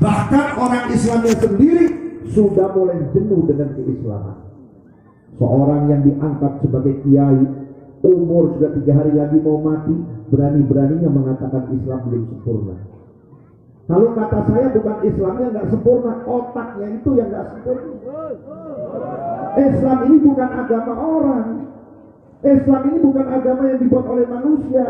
Bahkan orang Islamnya sendiri sudah mulai jenuh dengan keislaman. Seorang yang diangkat sebagai kiai, umur sudah 3 hari lagi mau mati, berani-beraninya mengatakan Islam belum sempurna. Kalau kata saya bukan Islamnya nggak sempurna, otaknya itu yang nggak sempurna. Islam ini bukan agama orang. Islam ini bukan agama yang dibuat oleh manusia.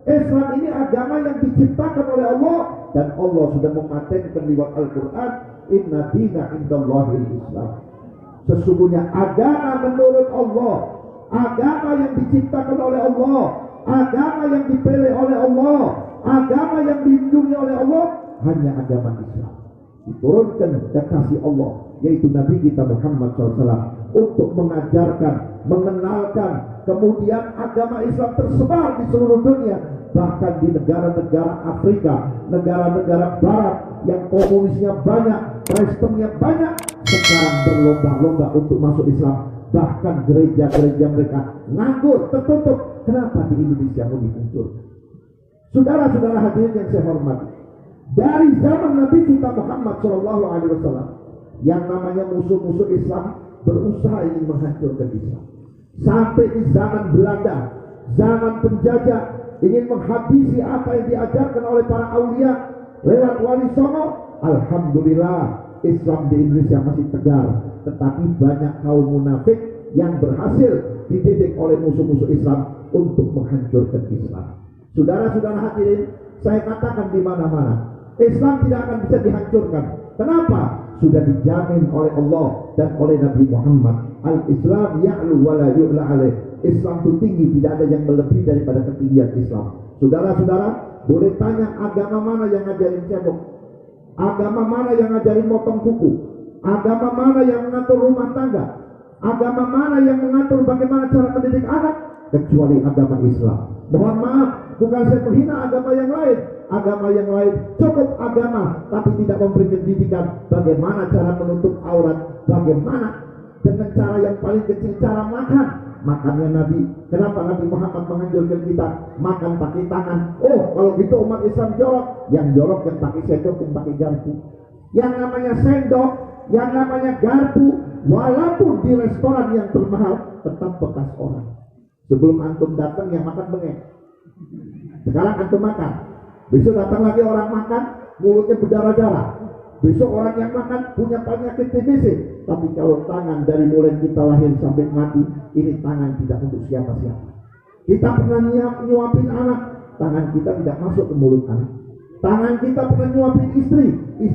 Islam ini agama yang diciptakan oleh Allah, dan Allah sudah mematenkan lewat Al-Quran, inna dina indallahil Islam. Sesungguhnya agama menurut Allah, agama yang diciptakan oleh Allah, agama yang dipilih oleh Allah, agama yang dilindungi oleh Allah, hanya agama Islam. Diturunkan kekasih Allah, yaitu Nabi kita Muhammad SAW, untuk mengajarkan, mengenalkan, kemudian agama Islam tersebar di seluruh dunia, bahkan di negara-negara Afrika, negara-negara Barat yang komunisnya banyak, Kristennya banyak, sekarang berlomba-lomba untuk masuk Islam. Bahkan gereja-gereja mereka nganggur, tertutup. Kenapa di Indonesia mau dihancurkan? Saudara-saudara hadirin yang saya hormati, dari zaman Nabi kita Muhammad SAW, yang namanya musuh-musuh Islam berusaha ingin menghancurkan Islam. Sampai di zaman Belanda, zaman penjajah, ingin menghabisi apa yang diajarkan oleh para aulia lewat Wali Songo. Alhamdulillah, Islam di Indonesia masih tegar, tetapi banyak kaum munafik yang berhasil dididik oleh musuh-musuh Islam untuk menghancurkan Islam. Saudara-saudara hadirin, saya katakan di mana-mana, Islam tidak akan bisa dihancurkan. Kenapa? Sudah dijamin oleh Allah dan oleh Nabi Muhammad. Al-Islam ya'lu wa la yu'la alaih. Islam itu tinggi, tidak ada yang melebihi daripada ketinggian Islam. Saudara-saudara, boleh tanya agama mana yang ngajarin cebok? Agama mana yang ngajarin motong kuku? Agama mana yang mengatur rumah tangga? Agama mana yang mengatur bagaimana cara mendidik anak? Kecuali agama Islam. Mohon maaf, bukan saya menghina agama yang lain. Agama yang lain cukup agama, tapi tidak memberi pendidikan bagaimana cara menutup aurat, bagaimana dengan cara yang paling kecil, cara makan. Makannya Nabi, kenapa Nabi Muhammad menganjurkan kita makan pakai tangan? Oh, kalau gitu umat Islam jorok. Yang jorok yang pakai sendok, yang pakai garpu. Yang namanya sendok, yang namanya garpu, walaupun di restoran yang termahal, tetap bekas orang. Sebelum antum datang yang makan bengek. Sekarang antum makan, besok datang lagi orang makan, mulutnya berdarah-darah. Besok orang yang makan punya penyakit TBC. Tapi kalau tangan dari mulai kita lahir sampai mati, ini tangan tidak untuk siapa-siapa. Kita pernah nyuapin anak, tangan kita tidak masuk ke mulut anak. Tangan kita pernah nyuapin istri,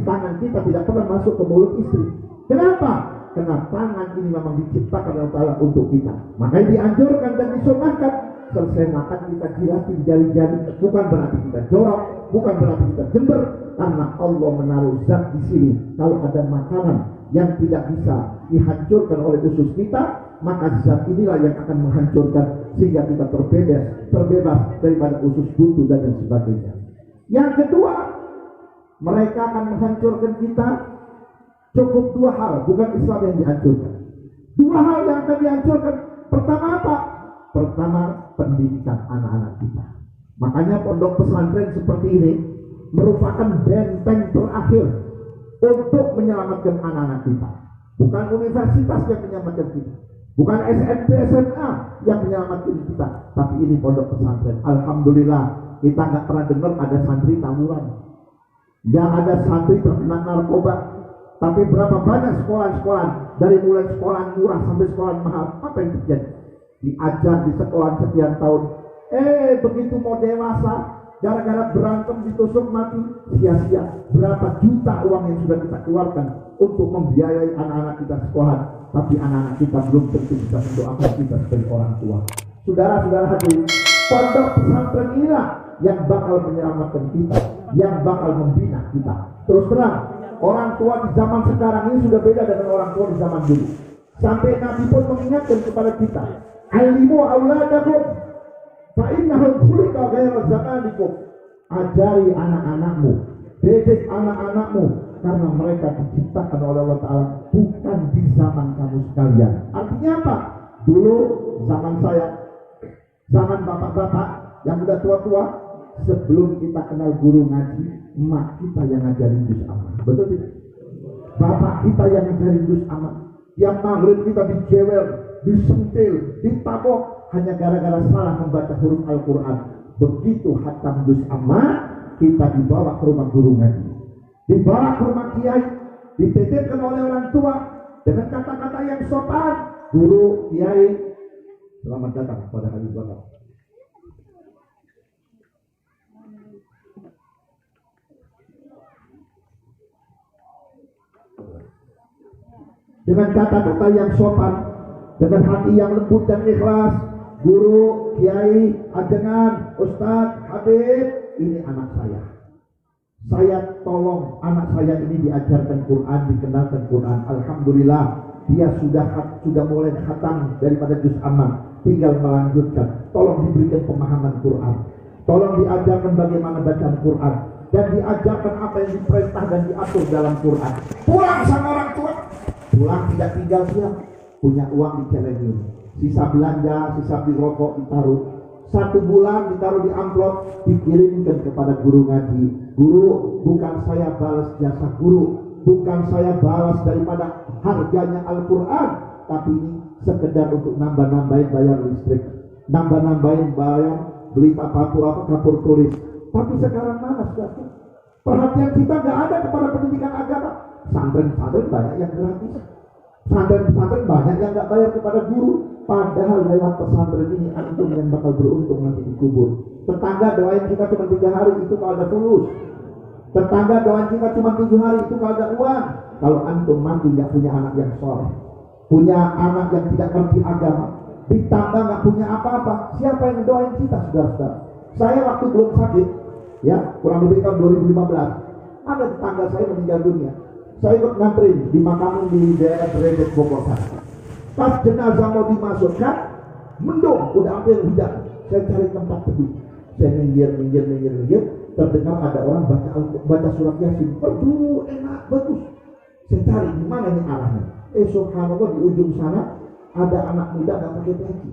tangan kita tidak pernah masuk ke mulut istri. Kenapa? Karena tangan ini memang diciptakan oleh Allah untuk kita. Makanya dianjurkan dan disunahkan. Selesai makan kita jilatin jari-jari. Bukan berarti kita jorok, bukan berarti kita jember, karena Allah menaruh zat di sini. Kalau ada makanan yang tidak bisa dihancurkan oleh usus kita, maka zat inilah yang akan menghancurkan sehingga kita terbebas daripada usus buntu dan lain sebagainya. Yang kedua, mereka akan menghancurkan kita. Cukup 2 hal, bukan Islam yang dihancurkan. 2 hal yang akan dihancurkan. Pertama apa? Pertama, pendidikan anak-anak kita. Makanya pondok pesantren seperti ini merupakan benteng terakhir untuk menyelamatkan anak-anak kita. Bukan universitas yang menyelamatkan kita, bukan SMP SMA yang menyelamatkan kita, tapi ini pondok pesantren. Alhamdulillah, kita nggak pernah dengar ada santri tawuran, nggak ada santri terkena narkoba. Tapi berapa banyak sekolah-sekolah, dari mulai sekolah murah sampai sekolah mahal, apa yang terjadi? Diajar di sekolah sekian tahun, begitu mau dewasa, gara-gara berantem ditusuk mati, sia-sia. Berapa juta uang yang sudah kita keluarkan untuk membiayai anak-anak kita sekolah, tapi anak-anak kita belum tentu bisa mendoakan kita sebagai orang tua. Saudara-saudara hadirin, pondok pesantren inilah yang bakal menyelamatkan kita, yang bakal membina kita. Terus terang, orang tua di zaman sekarang ini sudah beda dengan orang tua di zaman dulu. Sampai Nabi pun mengingatkan kepada kita, alimu auladakum fa innahum khuliqa ghayra zamanikum. Ajari anak-anakmu, didik anak-anakmu, karena mereka diciptakan oleh Allah Ta'ala bukan di zaman kamu sekalian. Artinya apa? Dulu zaman saya, zaman bapak-bapak yang udah tua-tua, sebelum kita kenal guru ngaji, emak kita yang ngajarin juz amma. Betul tidak? Bapak kita yang ngajarin juz amma. Yang maghrib kita dijewel, disentil, ditabok hanya gara-gara salah membaca huruf Al-Quran. Begitu khatam juz amma, kita dibawa ke rumah guru ngaji, dibawa ke rumah kiai, dititipkan oleh orang tua dengan kata-kata yang sopan. Guru, kiai, selamat datang pada hari Bapak. Dengan kata-kata yang sopan, dengan hati yang lembut dan ikhlas. Guru, kiai, ajengan, ustadz, habib, ini anak saya. Saya tolong anak saya ini diajarkan Quran, dikenalkan Quran. Alhamdulillah, dia sudah mulai khatam daripada juz amma, tinggal melanjutkan. Tolong diberikan pemahaman Quran, tolong diajarkan bagaimana bacaan Quran, dan diajarkan apa yang diperintah dan diatur dalam Quran. Pulang sama orang tua, pulang tidak tinggal diam, punya uang dicelengin, sisa belanja, sisa beli rokok ditaruh. 1 bulan ditaruh di amplop, dikirimkan kepada guru ngaji. Guru, bukan saya balas jasa guru, bukan saya balas daripada harganya Al-Quran, tapi ini sekedar untuk nambah-nambahin bayar listrik, nambah-nambahin bayar beli kapur tulis. Tapi sekarang mana saudara? Perhatian kita nggak ada kepada pendidikan agama. Santren-santren banyak yang gratis, santren-santren banyak yang nggak bayar kepada guru. Padahal lewat pesantren ini antum yang bakal beruntung nanti dikubur. Tetangga doain kita cuma 3 hari itu kalau ada tulus. Tetangga doain kita cuma 7 hari itu kalau ada uang. Kalau antum mati nggak punya anak yang soleh, punya anak yang tidak ngerti agama, ditambah nggak punya apa-apa, siapa yang doain kita, saudara-saudara? Saya waktu belum sakit, ya kurang lebih tahun 2015, ada tetangga saya meninggal dunia. Saya ikut nganterin di makam di daerah Brebes Bogor sana. Pas jenazah mau dimasukkan, mendung, udah hampir hujan. Saya cari tempat teduh. Saya minggir, terdengar ada orang baca surat Yasin. Aduh, enak, bagus. Saya cari di mana ini arahnya. Subhanallah, di ujung sana ada anak muda nggak pakai peci,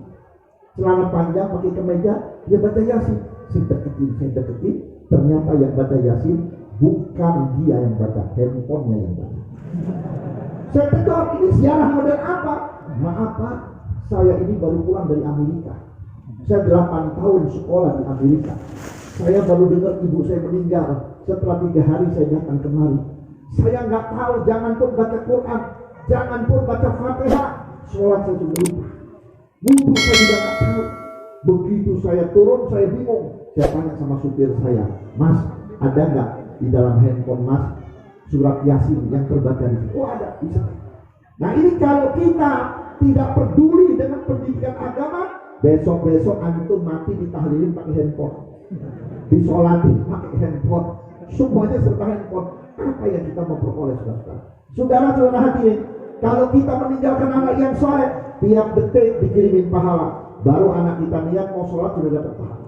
celana panjang, pakai kemeja, dia baca Yasin. Saya deketin, ternyata yang baca Yasin bukan dia yang baca, handphonenya yang baca. Saya tegur, ini siaran model apa? Maaf Pak, saya ini baru pulang dari Amerika. Saya 8 tahun sekolah di Amerika. Saya baru dengar ibu saya meninggal. Setelah 3 hari saya datang kemari. Saya nggak tahu, jangan pun baca Quran, jangan pun baca Fatihah. Sholat saya sudah lupa, wudhu saya juga nggak tahu. Begitu saya turun, saya bingung. Saya tanya sama supir saya, Mas, ada nggak di dalam handphone Mas surat Yasin yang terbaca di sini? Oh ada, bisa. Nah ini kalau kita tidak peduli dengan pendidikan agama, besok-besok antum mati ditahlilin pakai handphone, disolatin pakai handphone, semuanya serta handphone. Apa yang kita mau peroleh, saudara? Saudara-saudara hadirin, kalau kita meninggalkan anak yang soleh, tiap detik dikirimin pahala. Baru anak kita niat mau sholat sudah dapat pahala.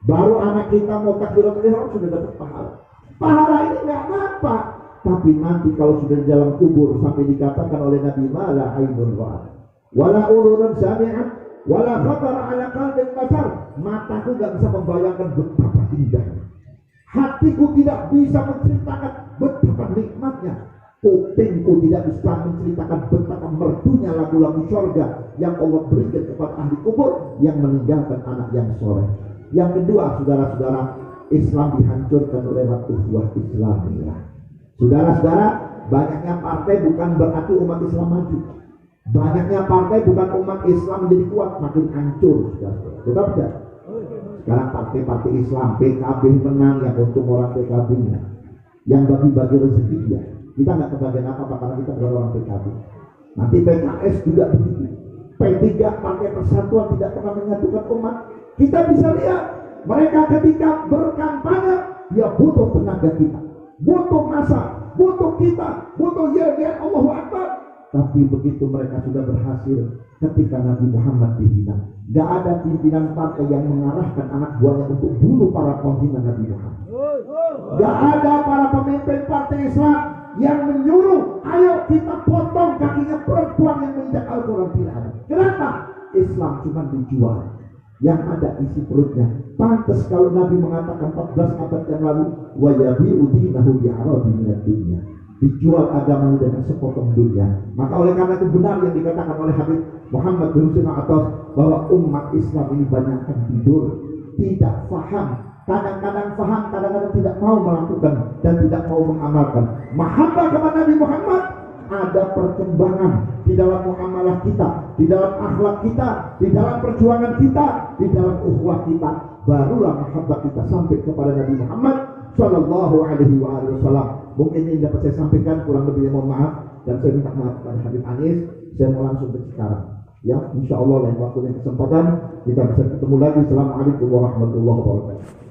Baru anak kita mau takbiratul ihram sudah dapat pahala. Pahala ini nggak apa, tapi nanti kalau sudah di dalam kubur sampai dikatakan oleh Nabi, mala ainun ra'at wala ulunun sami'at wala khatara ala qalbin bashar, mataku gak bisa membayangkan betapa indahnya, hatiku tidak bisa menceritakan betapa nikmatnya, kupingku tidak bisa menceritakan betapa merdunya lagu-lagu surga yang Allah berikan kepada ahli kubur yang meninggalkan anak yang soleh. Yang kedua, saudara-saudara, Islam dihancurkan lewat ukhuwah Islamiyah. Saudara-saudara, banyaknya partai bukan berarti umat Islam maju. Banyaknya partai bukan umat Islam menjadi kuat, makin hancur. Betul tidak? Sekarang partai-partai Islam, PKB menang, yang untung orang PKB-nya, yang bagi-bagi rezeki dia. Kita nggak kebagian apa-apa karena kita bukan orang PKB. Nanti PKS juga begitu. P3, Partai Persatuan, tidak pernah menyatukan umat. Kita bisa lihat mereka ketika berkampanye, dia butuh tenaga kita, butuh masa, butuh kita, butuh yel-yel Allahu Akbar. Tapi begitu mereka sudah berhasil, ketika Nabi Muhammad dihina, gak ada pimpinan partai yang mengarahkan anak buahnya untuk bunuh para penghina Nabi Muhammad. Gak ada para pemimpin partai Islam yang menyuruh, ayo kita potong kakinya perempuan yang menginjak Al-Quran. Tidak ada. Kenapa? Islam cuma dijual. yang ada isi perutnya. Pantas kalau Nabi mengatakan 14 abad yang lalu, wa yabi'u dinahu bi'aradi minad dunya, dijual agamanya dengan sepotong dunia. Maka oleh karena itu benar yang dikatakan oleh Habib Muhammad bin Husain Atas bahwa umat Islam ini banyak yang tidur, tidak faham, kadang-kadang faham, kadang-kadang tidak mau melakukan dan tidak mau mengamalkan. Mahabbah kepada Nabi Muhammad, ada perkembangan di dalam muamalah kita, di dalam akhlak kita, di dalam perjuangan kita, di dalam ukhuwah kita. Barulah mahabbah kita sampai kepada Nabi Muhammad Sallallahu Alaihi Wasallam. Mungkin ini dapat saya sampaikan, kurang lebihnya mohon maaf, dan saya minta maaf kepada Habib Anis. Saya mau langsung ke Cikarang. Ya, insya Allah lain waktu dan kesempatan kita bisa ketemu lagi. Assalamualaikum warahmatullahi wabarakatuh.